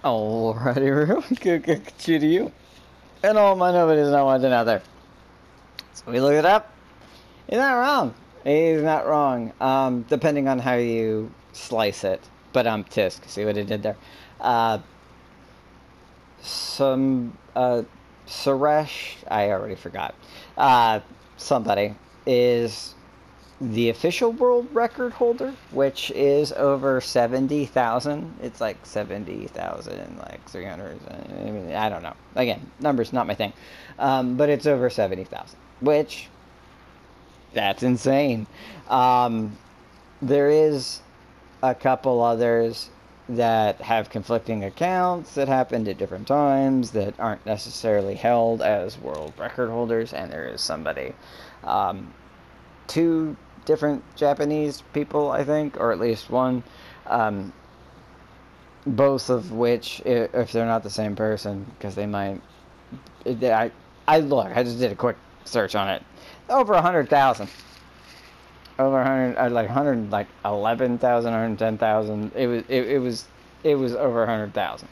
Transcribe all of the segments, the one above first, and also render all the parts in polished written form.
Alrighty, good to you. And all my nobody's not wanting out there. So we look it up. He's not wrong. He's not wrong. Depending on how you slice it. But tisk. See what I did there? Uh, some Suresh, I already forgot. Somebody is the official world record holder, which is over 70,000. It's like 70,000, like 300. I mean, I don't know. Again, numbers not my thing, but it's over 70,000, which that's insane. Um, there is a couple others that have conflicting accounts that happened at different times that aren't necessarily held as world record holders, and there is somebody, two different Japanese people, I think, or at least one, um, both of which, if they're not the same person, because they might, I just did a quick search on it, over 100,000. Over 100, like 100, like 11,000, 110,000. It was over 100,000.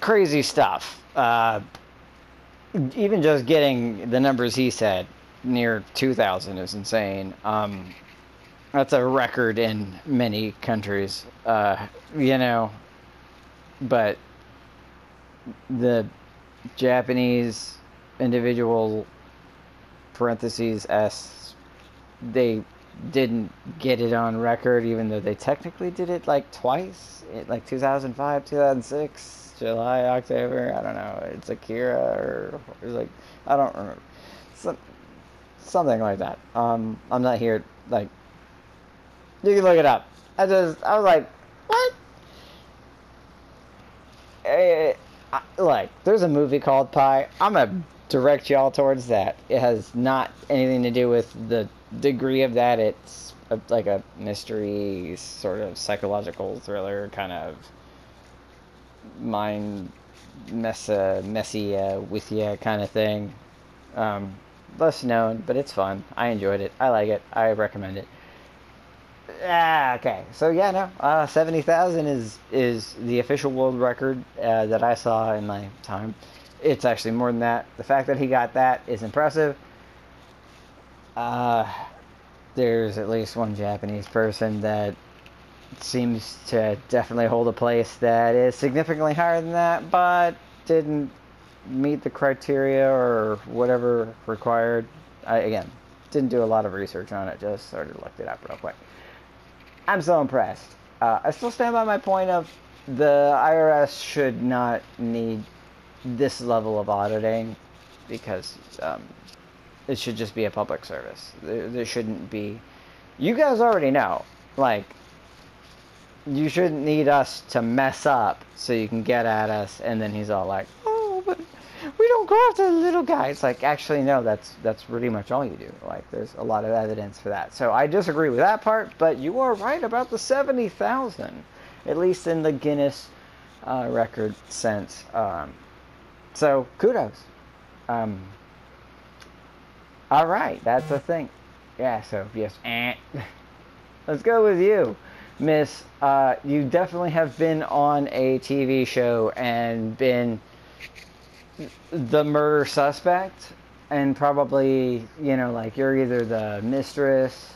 Crazy stuff. Even just getting the numbers he said near 2,000 is insane. That's a record in many countries, you know. But the Japanese individual parentheses S, they didn't get it on record, even though they technically did it like twice, like 2005, 2006, July, October. I don't know. It's Akira or like I don't remember. Something like that. I'm not here like you can look it up. I was like, what? Like, there's a movie called Pi. I'm gonna direct y'all towards that. It has not anything to do with the degree of that. It's like a mystery, sort of psychological thriller, kind of mind messy with you kind of thing. Less known, but it's fun. I enjoyed it. I like it. I recommend it. Okay. So yeah, no. 70,000 is the official world record that I saw in my time. It's actually more than that. The fact that he got that is impressive. Uh, there's at least one Japanese person that seems to definitely hold a place that is significantly higher than that, but didn't meet the criteria or whatever required. I, again, didn't do a lot of research on it, just sort of looked it up real quick. I'm so impressed. I still stand by my point of the IRS should not need this level of auditing because it should just be a public service. There shouldn't be. You guys already know. Like, you shouldn't need us to mess up so you can get at us. And then he's all like, "Oh, but we don't go after the little guy." It's like, actually, no. That's pretty much all you do. Like, there's a lot of evidence for that. So I disagree with that part. But you are right about the 70,000, at least in the Guinness record sense. So kudos. All right, that's a thing. Yeah. So yes. Let's go with you, Miss. You definitely have been on a TV show and been the murder suspect, and probably, you know, like you're either the mistress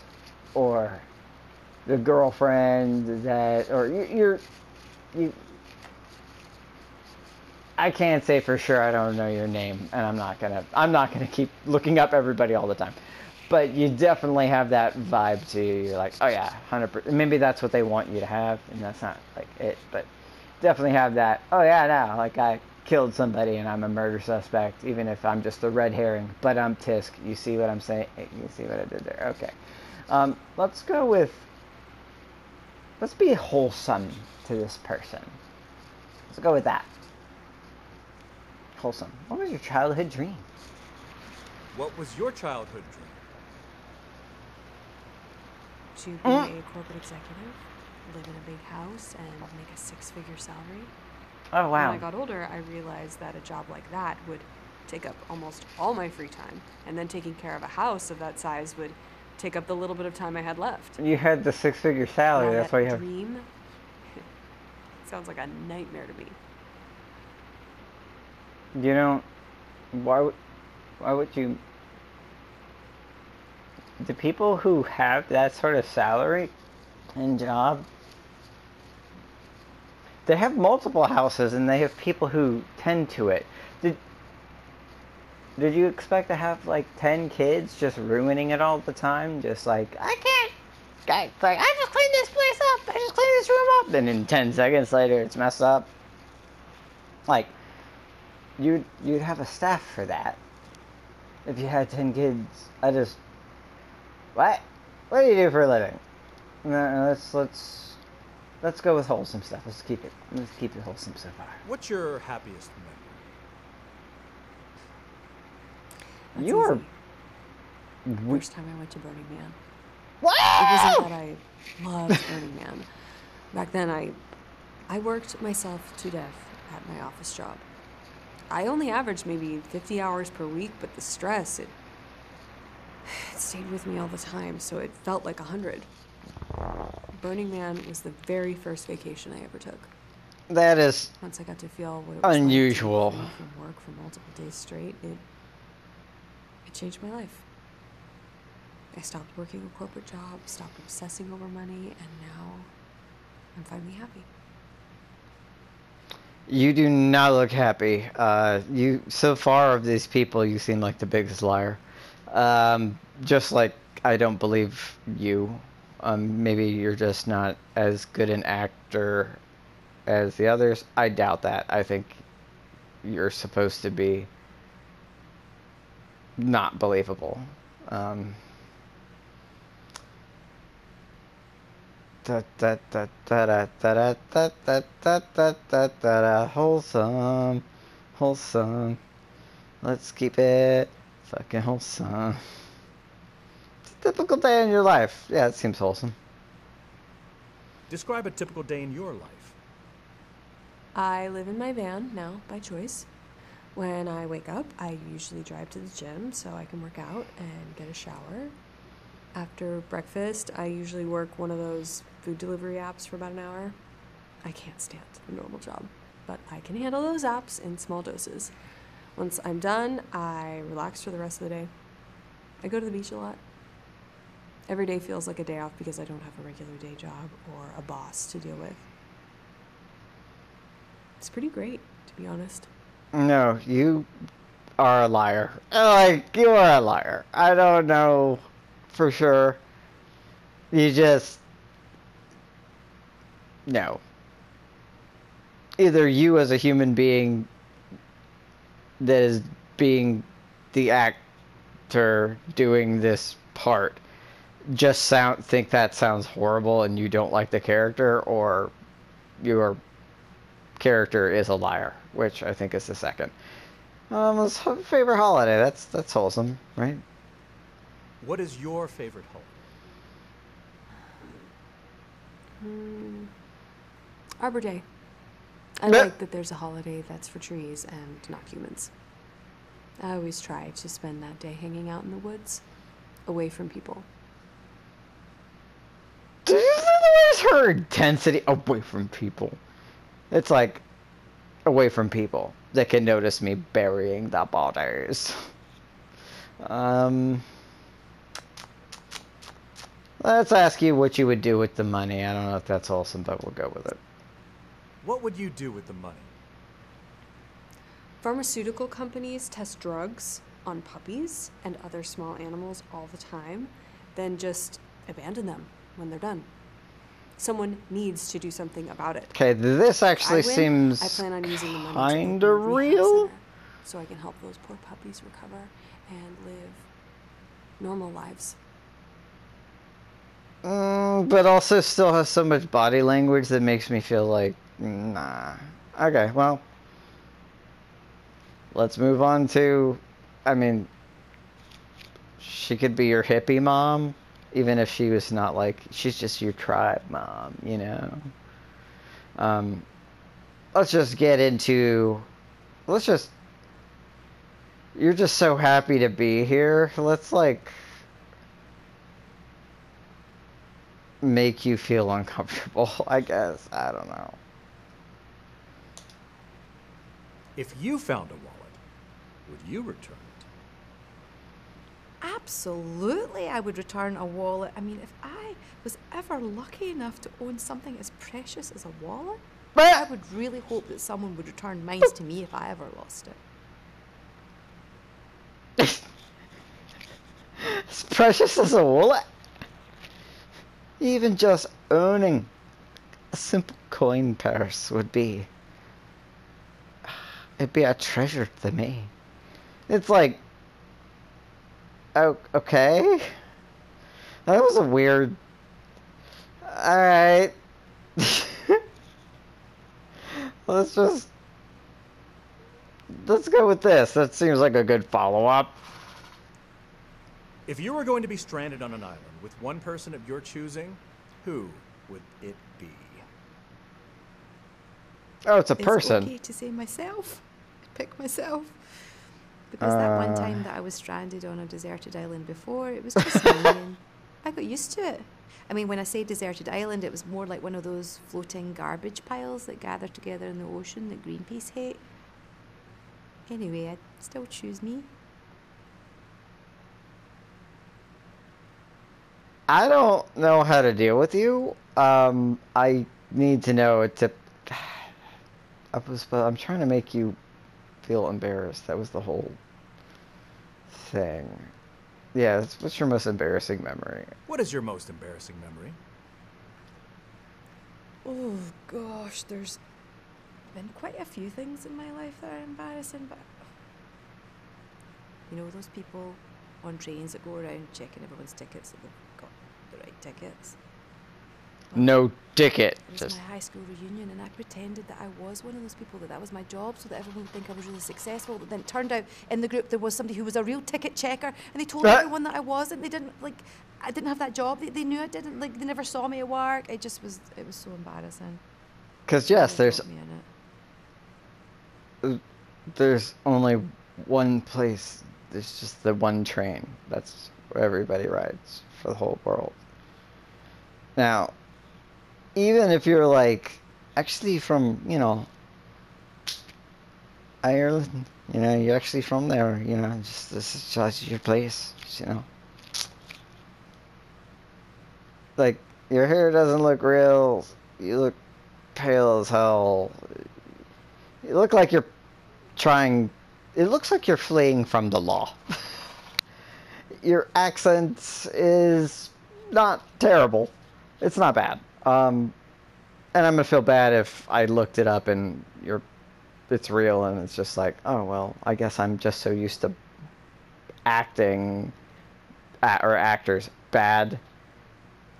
or the girlfriend that, or you. I can't say for sure. I don't know your name, and I'm not gonna keep looking up everybody all the time. But you definitely have that vibe to you. You're like, oh yeah, 100%. Maybe that's what they want you to have, and that's not like it. But definitely have that. Oh yeah, no, like I killed somebody and I'm a murder suspect, even if I'm just a red herring. But I'm Tisk. You see what I'm saying? You see what I did there? Okay. Let's go with. Let's be wholesome to this person. Let's go with that. Wholesome. What was your childhood dream? What was your childhood dream? To be a corporate executive, live in a big house, and make a six-figure salary. Oh wow. When I got older, I realized that a job like that would take up almost all my free time, and then taking care of a house of that size would take up the little bit of time I had left. You had the six-figure salary. Now That's that why you have. dream, Sounds like a nightmare to me. You know, why would you? The people who have that sort of salary and job, they have multiple houses and they have people who tend to it. Did did you expect to have like 10 kids just ruining it all the time? Just like, I can't. It's like, I just cleaned this place up. I just cleaned this room up. And then 10 seconds later, it's messed up. Like, you'd have a staff for that. If you had 10 kids, what? What do you do for a living? No, let's go with wholesome stuff. Let's keep it wholesome so far. What's your happiest memory? That's You're easy. First time I went to Burning Man. wow! It wasn't that I loved Burning Man. Back then, I worked myself to death at my office job. I only averaged maybe 50 hours per week, but the stress, it stayed with me all the time, so it felt like 100. Burning Man was the very first vacation I ever took. That is Once I got to feel what it was unusual. like to be free from work for multiple days straight, it changed my life. I stopped working a corporate job, stopped obsessing over money, and now I'm finally happy. You do not look happy. You so far of these people, you seem like the biggest liar. Just like I don't believe you. Maybe you're just not as good an actor as the others. I doubt that. I think you're supposed to be not believable. Wholesome, wholesome. Let's keep it fucking wholesome. It's a typical day in your life. Yeah, it seems wholesome. Describe a typical day in your life. I live in my van now by choice. When I wake up, I usually drive to the gym so I can work out and get a shower. After breakfast, I usually work one of those food delivery apps for about an hour. I can't stand a normal job, but I can handle those apps in small doses. Once I'm done, I relax for the rest of the day. I go to the beach a lot. Every day feels like a day off because I don't have a regular day job or a boss to deal with. It's pretty great, to be honest. No, you are a liar. Like, you are a liar. I don't know for sure. You just... No. Either you as a human being that is being the actor doing this part just think that sounds horrible and you don't like the character, or your character is a liar, which I think is the second. Let's have a favorite holiday. That's wholesome, right? What is your favorite holiday? Arbor Day. I like that there's a holiday that's for trees and not humans. I always try to spend that day hanging out in the woods, away from people. Where's her intensity? Away from people. It's like away from people that can notice me burying the bodies. Let's ask you what you would do with the money. I don't know if that's wholesome, but we'll go with it. What would you do with the money? Pharmaceutical companies test drugs on puppies and other small animals all the time, then just abandon them when they're done. Someone needs to do something about it. Okay, this actually seems I plan on using the money kind to of open a rehab real. center so I can help those poor puppies recover and live normal lives. But also still has so much body language that makes me feel like, nah. Okay, well, let's move on to, I mean, she could be your hippie mom, even if she was not like, she's just your tribe mom, you know? Let's just get into, you're just so happy to be here. Let's like make you feel uncomfortable, I guess. I don't know. If you found a wallet, would you return it? Absolutely, I would return a wallet. I mean, if I was ever lucky enough to own something as precious as a wallet, I would really hope that someone would return mine to me if I ever lost it. As precious as a wallet. Even just owning a simple coin purse would be... It'd be a treasure to me. It's like... Oh, okay. That was a weird... Alright. Let's go with this. That seems like a good follow-up. If you were going to be stranded on an island with one person of your choosing, who would it be? Oh, it's a person. It's okay to say myself. Pick myself. Because that one time that I was stranded on a deserted island before, it was just me, and I got used to it. I mean, when I say deserted island, it was more like one of those floating garbage piles that gather together in the ocean that Greenpeace hate. Anyway, I'd still choose me. I don't know how to deal with you. I need to know it to... I'm trying to make you feel embarrassed. That was the whole thing. Yeah, what's your most embarrassing memory? What is your most embarrassing memory? Oh gosh, there's been quite a few things in my life that are embarrassing, but you know those people on trains that go around checking everyone's tickets that they've got the right tickets? Well, No ticket. it was my high school reunion, and I pretended that I was one of those people, that was my job, so that everyone would think I was really successful. But then it turned out in the group there was somebody who was a real ticket checker, and they told everyone that I wasn't. They didn't, like, I didn't have that job. They knew I didn't, like, they never saw me at work. It was so embarrassing. Because yes, They there's got me in it. there's only one place. There's just the one train. That's where everybody rides for the whole world. Now, even if you're like actually from, you know, Ireland, you know, you're actually from there, you know, just this is just your place, you know. Like, your hair doesn't look real, you look pale as hell. You look like you're trying, it looks like you're fleeing from the law. Your accent is not terrible. It's not bad. And I'm gonna feel bad if I looked it up and it's real and it's just like, oh well, I guess I'm just so used to acting or actors bad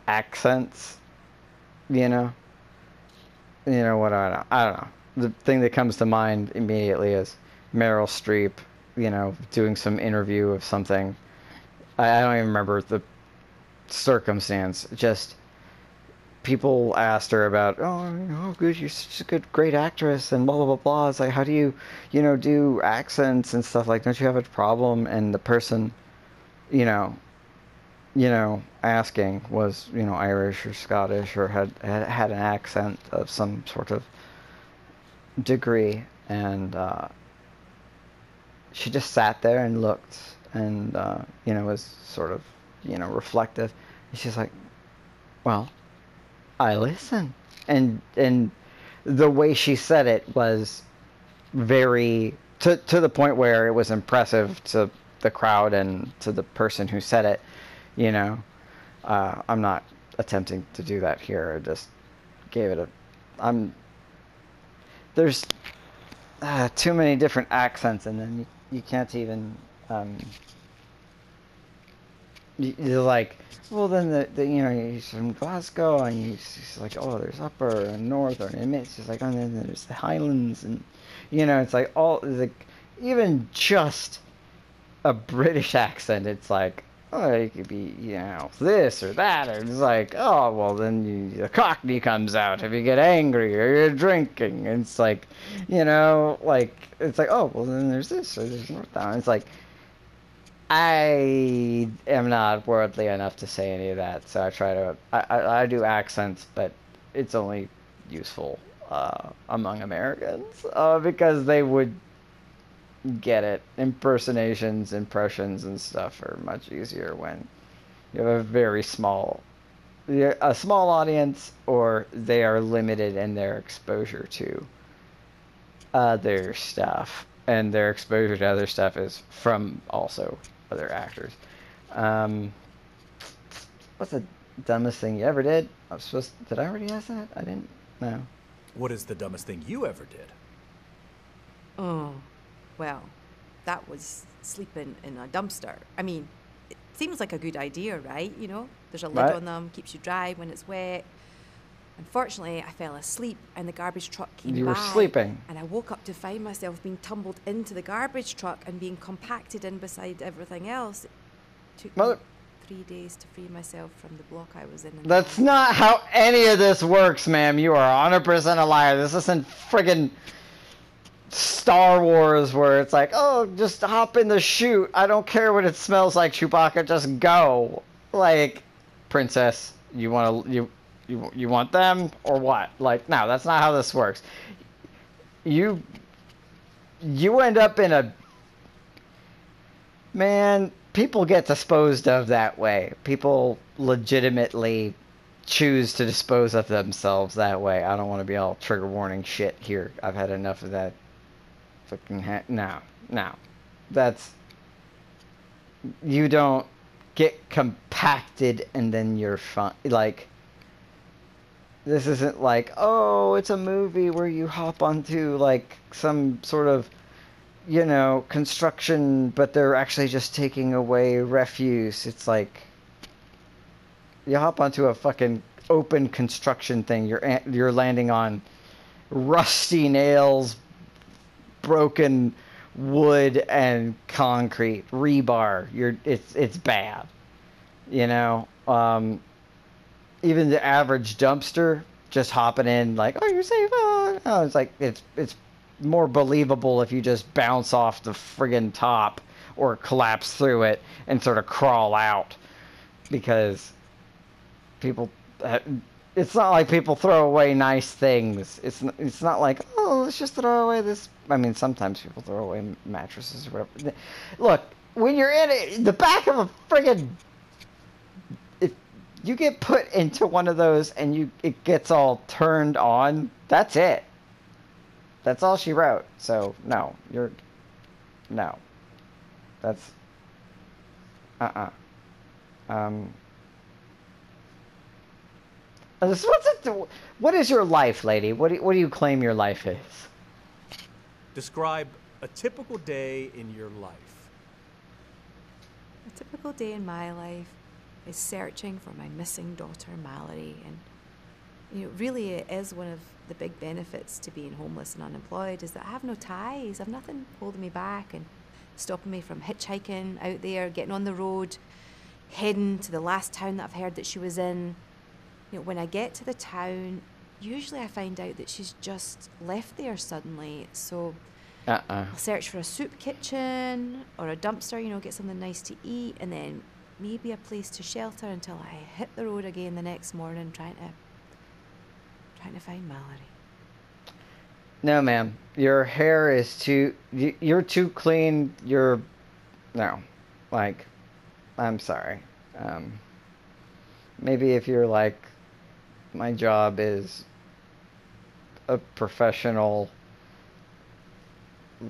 accents, you know. You know what? I don't know. The thing that comes to mind immediately is Meryl Streep, you know, doing some interview of something. I don't even remember the circumstance. Just people asked her about, oh, good, you're such a good, great actress, and blah, blah, blah, blah. It's like, how do you, you know, do accents and stuff? Like, don't you have a problem? And the person, you know, asking was, you know, Irish or Scottish or had an accent of some sort of degree. And she just sat there and looked and, you know, was sort of, you know, reflective. And she's like, well, I listen. And the way she said it was very, to the point where it was impressive to the crowd and to the person who said it, you know. I'm not attempting to do that here. I just gave it there's too many different accents, and then you can't even, you're like, well, then the you know, he's from Glasgow, and he's like, oh, there's upper and northern, and it's just like, oh, and then there's the Highlands, and you know, it's like like even just a British accent, it's like, oh, it could be, you know, this or that, or it's like, oh, well, then the Cockney comes out if you get angry or you're drinking, and it's like, you know, like, it's like, oh, well, then there's this or there's Northdown. It's like, I am not worldly enough to say any of that, so I try to, I do accents, but it's only useful among Americans, because they would get it. Impersonations, impressions, and stuff are much easier when you have a very small audience, or they are limited in their exposure to other stuff, and their exposure to other stuff is from also other actors. What's the dumbest thing you ever did? Did I already ask that? I didn't. No. What is the dumbest thing you ever did? Oh, well, that was sleeping in a dumpster. I mean, it seems like a good idea, right? You know, there's a lid Right. on them, keeps you dry when it's wet. Unfortunately, I fell asleep and the garbage truck came by. You were sleeping. And I woke up to find myself being tumbled into the garbage truck and being compacted in beside everything else. It took me Mother- 3 days to free myself from the block I was in. That's not how any of this works, ma'am. You are 100% a liar. This isn't friggin' Star Wars where it's like, oh, just hop in the chute. I don't care what it smells like, Chewbacca. Just go. Like, princess, you want them or what? Like, no, that's not how this works. You end up in a... Man, people get disposed of that way. People legitimately choose to dispose of themselves that way. I don't want to be all trigger warning shit here. I've had enough of that. Fucking no. That's... You don't get compacted and then you're fine. Like, this isn't like, oh, it's a movie where you hop onto like some sort of, you know, construction, but they're actually just taking away refuse. It's like you hop onto a fucking open construction thing. You're landing on rusty nails, broken wood and concrete, rebar. It's bad. You know, even the average dumpster just hopping in like, oh, you're safe. Oh, it's like it's more believable if you just bounce off the friggin' top or collapse through it and sort of crawl out, because people, it's not like people throw away nice things. It's not like, oh, let's just throw away this. I mean, sometimes people throw away mattresses or whatever. Look, when you're in the back of a friggin', if you get put into one of those and it gets all turned on, that's it. That's all she wrote. So no, no. That's what is your life, lady? What do you claim your life is? Describe a typical day in your life. A typical day in my life is searching for my missing daughter, Mallory. And, you know, really it is one of the big benefits to being homeless and unemployed is that I have no ties. I have nothing holding me back and stopping me from hitchhiking out there, getting on the road, heading to the last town that I've heard that she was in. You know, when I get to the town, usually I find out that she's just left there suddenly. So I'll search for a soup kitchen or a dumpster, you know, get something nice to eat, and then maybe a place to shelter until I hit the road again the next morning trying to find Mallory. No, ma'am. Your hair is you're too clean. No. Like, I'm sorry. Maybe if you're like, my job is a professional,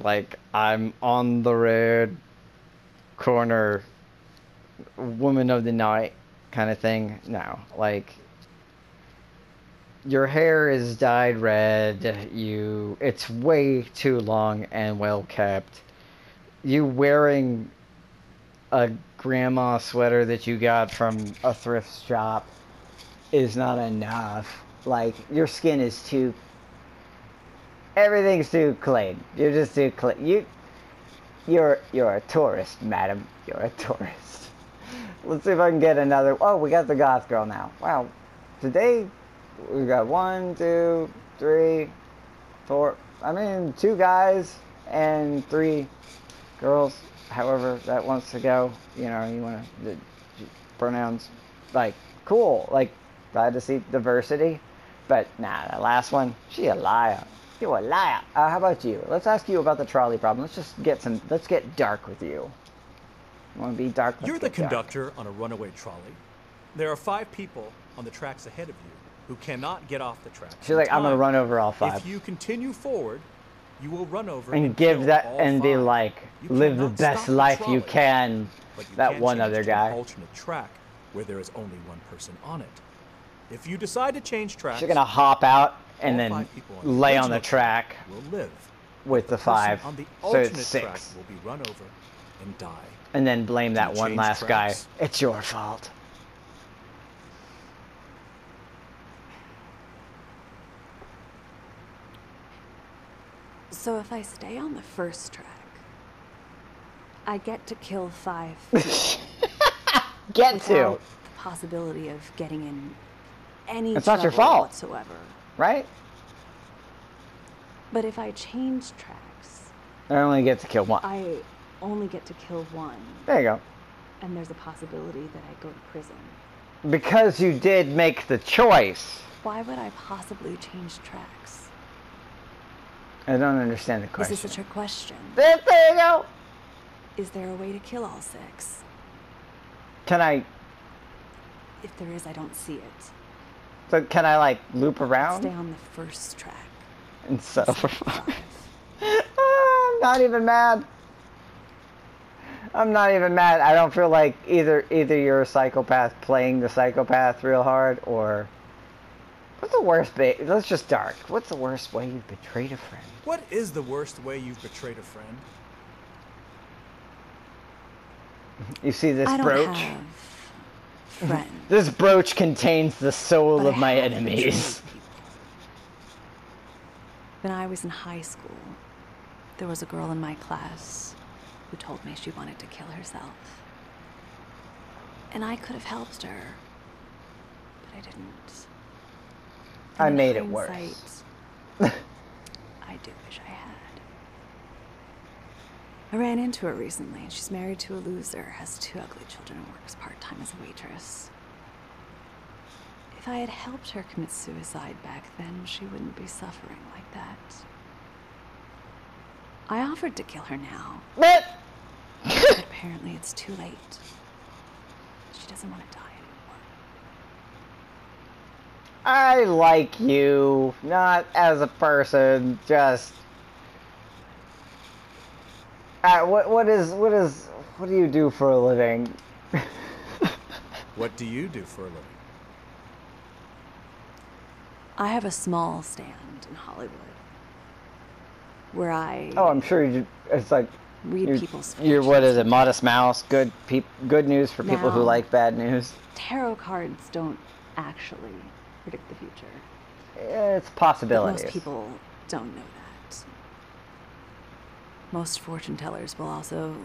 like, I'm on the road corner woman of the night kind of thing. No, like, your hair is dyed red, it's way too long and well kept. You wearing a grandma sweater that you got from a thrift shop is not enough. Like, your skin is everything's too clean. You're just too clean. You're a tourist, madam. You're a tourist. Let's see if I can get another. Oh, we got the goth girl now. Wow. Today, we got 1, 2, 3, 4. I mean, 2 guys and 3 girls. However that wants to go. You know, you want the pronouns. Like, cool. Like, glad to see diversity. But nah, that last one, she a liar. You're a liar. How about you? Let's ask you about the trolley problem. Let's get dark with you. You want to be dark? You're the conductor on a runaway trolley. There are 5 people on the tracks ahead of you who cannot get off the tracks. She's like, I'm gonna run over all 5. If you continue forward, you will run over and give kill that all and 5. be like, You live the cannot best stop the life you trolley, can. but you That can one change other to guy. an alternate track where there is only one person on it. If you decide to change tracks, She's gonna hop out and all then 5 people on lay on the original track will live. with the person 5. on the So alternate it's track 6. will be run over and die. And then blame Do that you one change last tracks? guy. It's your fault. So if I stay on the first track, I get to kill 5 Get without to, the possibility of getting in any It's not your trouble fault. whatsoever. right? But if I change tracks, I only get to kill 1. I only get to kill 1, There you go. and there's a possibility that I go to prison. Because you did make the choice. Why would I possibly change tracks? I don't understand the question. Is this a trick question? There you go. Is there a way to kill all 6? Can I? If there is, I don't see it. So can I like loop around? Stay on the first track. And so. instead of 5. I'm not even mad. I'm not even mad. I don't feel like either you're a psychopath playing the psychopath real hard, or what's the worst let's just dark. What's the worst way you've betrayed a friend? What is the worst way you've betrayed a friend? You see this I don't brooch? have friends. This brooch contains the soul But of I my have enemies. betrayed people. When I was in high school, there was a girl in my class who told me she wanted to kill herself. And I could have helped her, but I didn't. I And in made it worse. hindsight, I do wish I had. I ran into her recently, and she's married to a loser, has 2 ugly children, and works part-time as a waitress. If I had helped her commit suicide back then, she wouldn't be suffering like that. I offered to kill her now, But but apparently it's too late. She doesn't want to die anymore. I like you, not as a person, just. What do you do for a living? What do you do for a living? I have a small stand in Hollywood where I Oh, I'm sure it's like read people's you're what is it? futures. Modest Mouse. Good news for people who Now- like bad news. Tarot cards don't actually predict the future. It's But possibilities. most people don't know that. Most fortune tellers will also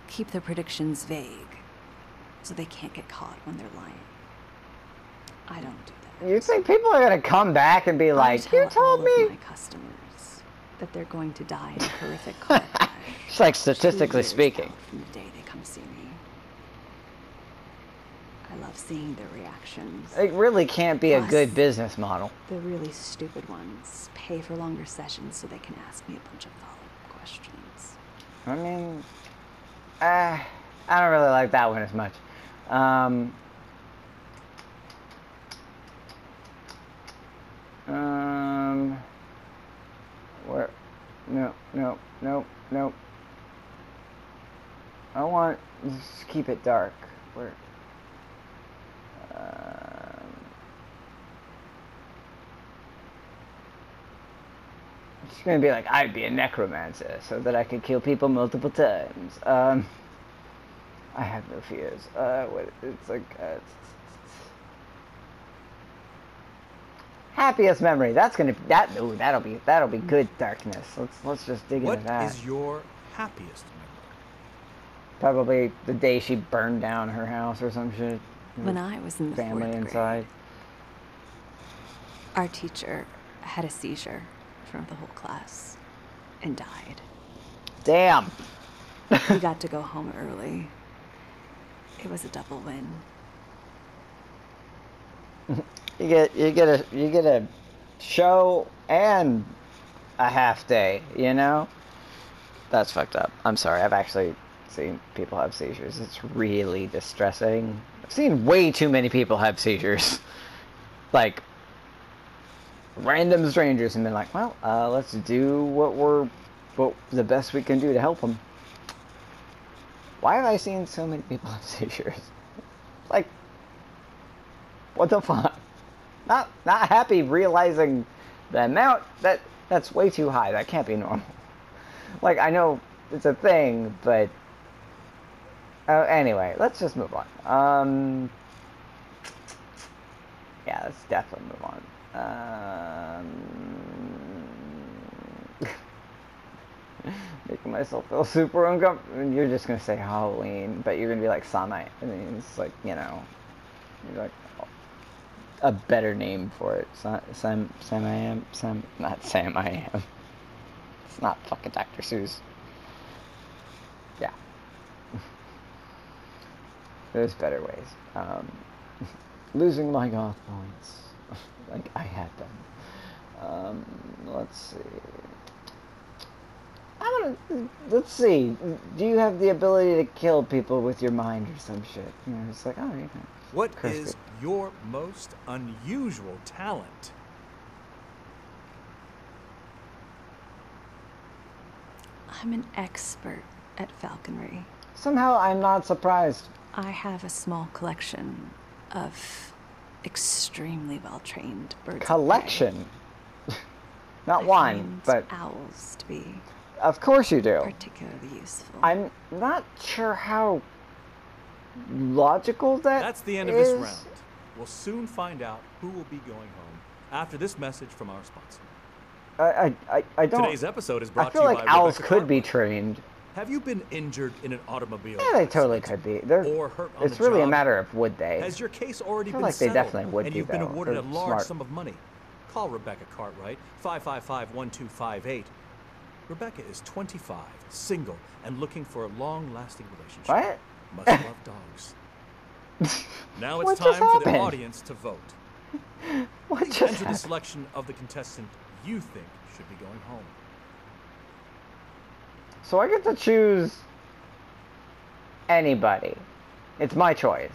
keep their predictions vague so they can't get caught when they're lying. I don't do that. You think people are gonna come back and be like, I "You tell all told of me"? my customers that they're going to die in a horrific car crash. It's like 2 statistically years speaking. out from the day they come see me. I love seeing their reactions. It really can't be a Plus- good business model. The really stupid ones pay for longer sessions so they can ask me a bunch of follow-up questions. I mean, I don't really like that one as much. Where? No. I want just keep it dark. Where? It's gonna be like I'd be a necromancer so that I could kill people multiple times. I have no fears. It's like happiest memory. That's gonna that'll be good darkness. Let's just dig What into that. is your happiest memory? Probably the day she burned down her house or some shit. When I was in the Family 4th inside. grade, our teacher had a seizure in front of the whole class and died. Damn. We got to go home early. It was a double win. You get a show and a half day, you know? That's fucked up. I'm sorry. I've actually seen people have seizures. It's really distressing. I've seen way too many people have seizures. Like, random strangers, and been like, well, let's do what the best we can do to help them. Why have I seen so many people have seizures? Like, what the fuck? Not happy realizing the amount that's way too high. That can't be normal. Like, I know it's a thing, but anyway, let's just move on. Yeah, let's definitely move on. Making myself feel super uncomfortable. And you're just gonna say Halloween, but you're gonna be like Samai. I mean, it's like, you know, you're like a better name for it. Not Sam I Am. It's not fucking Dr. Seuss. Yeah. There's better ways. Losing my goth points. Like I had them. Let's see. Let's see. Do you have the ability to kill people with your mind or some shit? You know, it's like, oh, you can. What is your most unusual talent? I'm an expert at falconry. Somehow I'm not surprised. I have a small collection of extremely well-trained birds. Collection? Not I one, find but... owls to be Of course you do. particularly useful. I'm not sure how logical That's the end of this is. round. We'll soon find out who will be going home after this message from our sponsor. I don't... Today's episode is I brought to feel you like by owls Rebecca could be Cartwright. trained. Have you been injured in an automobile? Yeah, they totally accident? could be. They're, Or hurt on it's the really a job? matter of would they. Has your case already I feel been like they settled definitely would and be, you've been though. awarded a They're large smart. sum of money? Call Rebecca Cartwright, 555-1258. Rebecca is 25, single, and looking for a long-lasting relationship. What? Must love dogs. Now it's What just time for the happened? audience to vote. What Please just enter the happened? selection of the contestant you think should be going home. So I get to choose anybody. It's my choice.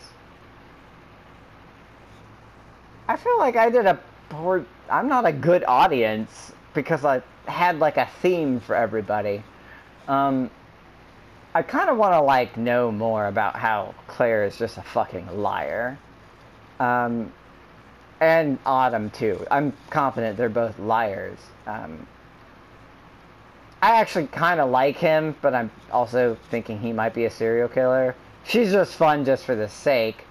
I feel like I did a poor... I'm not a good audience because I had like a theme for everybody. I kind of want to like know more about how Claire is just a fucking liar. And Autumn too. I'm confident they're both liars. I actually kind of like him, but I'm also thinking he might be a serial killer. She's just fun just for the sake.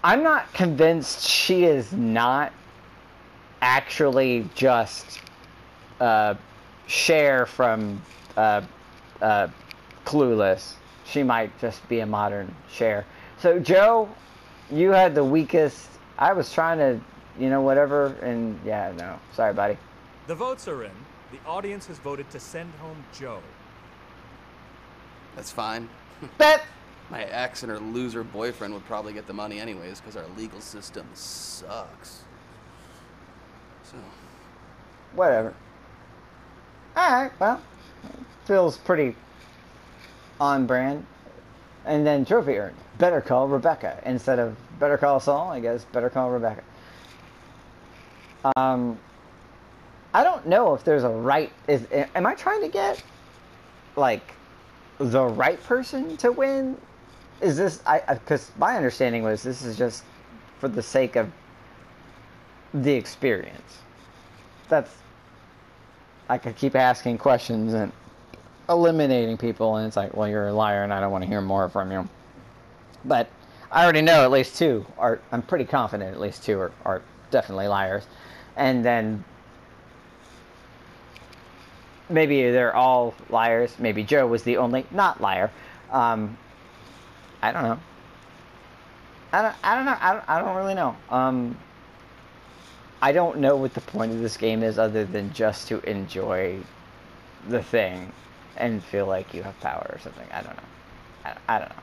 I'm not convinced she is not actually just Cher from Clueless. She might just be a modern Cher. So Joe, you had the weakest... I was trying to, you know, whatever, and yeah, no. Sorry, buddy. The votes are in. The audience has voted to send home Joe. That's fine. That... My ex and her loser boyfriend would probably get the money anyways because our legal system sucks. So, Whatever. Alright, well, feels pretty on brand. And then trophy earned. Better call Rebecca. Instead of better call Saul, I guess better call Rebecca. I don't know if there's a right... Am I trying to get, like, the right person to win? Is this... Because my understanding was this is just for the sake of the experience. That's... I could keep asking questions and eliminating people, and it's like, well, you're a liar, and I don't want to hear more from you. But I already know at least two are... I'm pretty confident at least two are definitely liars. And then... maybe they're all liars. Maybe Joe was the only not liar. I don't know. I don't know. I don't really know. I don't know what the point of this game is other than just to enjoy the thing and feel like you have power or something. I don't know. I don't know.